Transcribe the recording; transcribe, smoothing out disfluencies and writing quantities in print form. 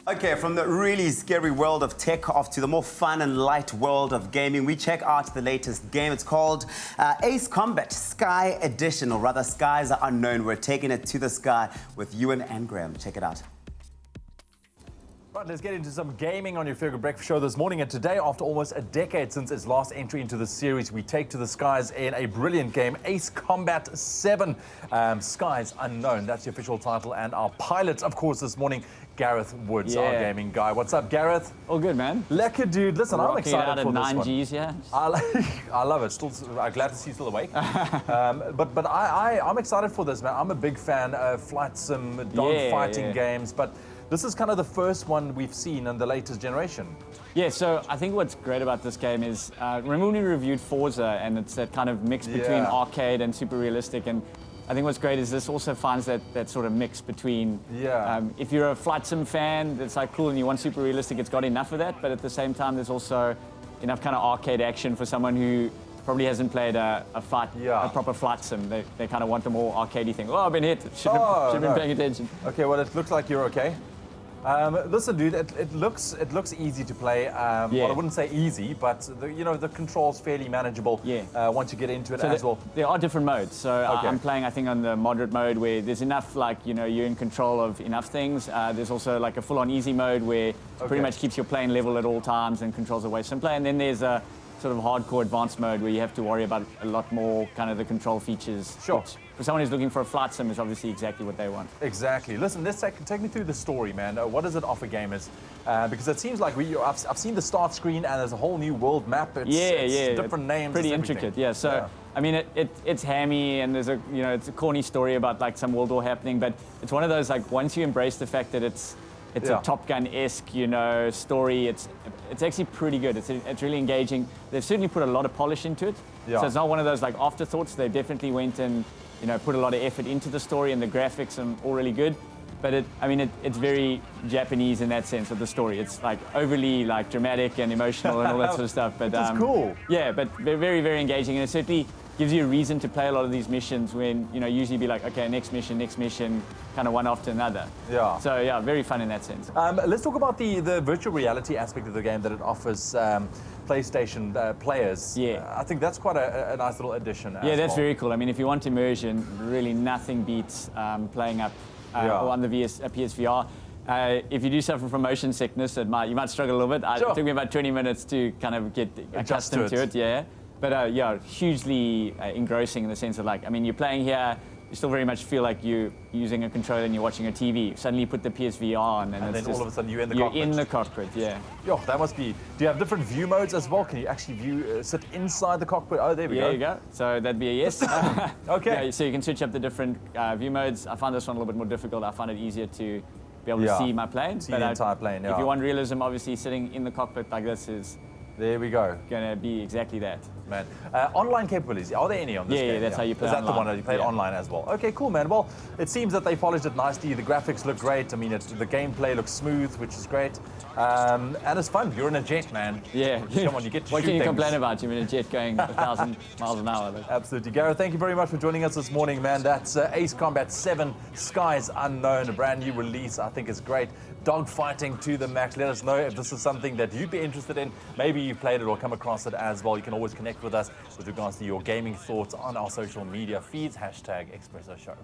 Okay, from the really scary world of tech off to the more fun and light world of gaming, we check out the latest game. It's called Ace Combat Sky Edition, or rather Skies Are Unknown. We're taking it to the sky with Ewan and Graham. Check it out. Right, let's get into some gaming on your favorite breakfast show this morning. And today, after almost a decade since its last entry into the series, we take to the skies in a brilliant game, Ace Combat 7, Skies Unknown. That's the official title. And our pilot, of course, this morning, Gareth Woods, our gaming guy. What's up, Gareth? All good, man. Lekker, dude. Listen, I'm excited for this one. 9Gs, yeah. I love it. Still, I'm glad to see you still awake. But I'm excited for this, man. I'm a big fan of flight sim, dog-fighting games, but this is kind of the first one we've seen in the latest generation. Yeah, so I think what's great about this game is, remember when we reviewed Forza, and it's that kind of mix between arcade and super realistic, and I think what's great is this also finds that sort of mix between, if you're a flight sim fan, it's like cool and you want super realistic, it's got enough of that, but at the same time there's also enough kind of arcade action for someone who probably hasn't played a proper flight sim. They kind of want the more arcadey thing. Oh, I've been hit. Should have been paying attention. Okay, well, it looks like you're okay. Listen, dude, it looks easy to play. Well, I wouldn't say easy, but the controls fairly manageable. Once you get into it as well. There are different modes. So I'm playing, I think, on the moderate mode where there's enough, like you're in control of enough things. There's also like a full-on easy mode where it pretty much keeps your plane level at all times and controls are way simpler. And then there's a sort of hardcore advanced mode where you have to worry about a lot more kind of the control features. Sure. Which, for someone who's looking for a flight sim, is obviously exactly what they want. Exactly. Listen, let's take me through the story, man. What does it offer gamers? Because it seems like I've seen the start screen and there's a whole new world map. It's different names. Pretty intricate, yeah. So I mean, it's hammy and there's it's a corny story about like some world war happening, but it's one of those like once you embrace the fact that it's a Top Gun-esque, story. It's actually pretty good. It's really engaging. They've certainly put a lot of polish into it. So it's not one of those like afterthoughts. They definitely went and put a lot of effort into the story, and the graphics are all really good. But it's very Japanese in that sense of the story. It's like overly like dramatic and emotional and all that sort of stuff. But it's cool. Yeah, but very, very engaging, and it certainly gives you a reason to play a lot of these missions when, usually be like, okay, next mission, kind of one after another. Yeah. So yeah, very fun in that sense. Let's talk about the virtual reality aspect of the game that it offers PlayStation players. Yeah. I think that's quite a nice little addition. Yeah, that's very cool. I mean, if you want immersion, really nothing beats playing up or on the PSVR. If you do suffer from motion sickness, you might struggle a little bit. It took me about 20 minutes to kind of get accustomed to it. Yeah. But hugely engrossing in the sense of like, I mean, you're playing here, you still very much feel like you're using a controller and you're watching a TV. Suddenly you put the PSVR on and then all of a sudden you're in the cockpit. You're in the cockpit, yeah. Yo, that must be, do you have different view modes as well? Can you actually sit inside the cockpit? Oh, there we go. There you go. So that'd be a yes. Okay. Yeah, so you can switch up the different view modes. I find this one a little bit more difficult. I find it easier to be able to see my plane. See the entire plane, If you want realism, obviously sitting in the cockpit like this is there we go. Going to be exactly that. Man. Online capabilities, are there any on this game? Yeah, that's how you play online. Is that the one that you play online as well? Okay, cool, man. Well, it seems that they polished it nicely. The graphics look great. I mean, the gameplay looks smooth, which is great. And it's fun. You're in a jet, man. Yeah. Come on, you get to what shoot can you things. complain about? You're in a jet going 1,000 miles an hour. Absolutely. Gareth, thank you very much for joining us this morning, man. That's Ace Combat 7, Skies Unknown, a brand new release. I think it's great. Dogfighting to the max. Let us know if this is something that you'd be interested in. Maybe you've played it or come across it as well. You can always connect with us with regards to your gaming thoughts on our social media feeds, #Expresso Show.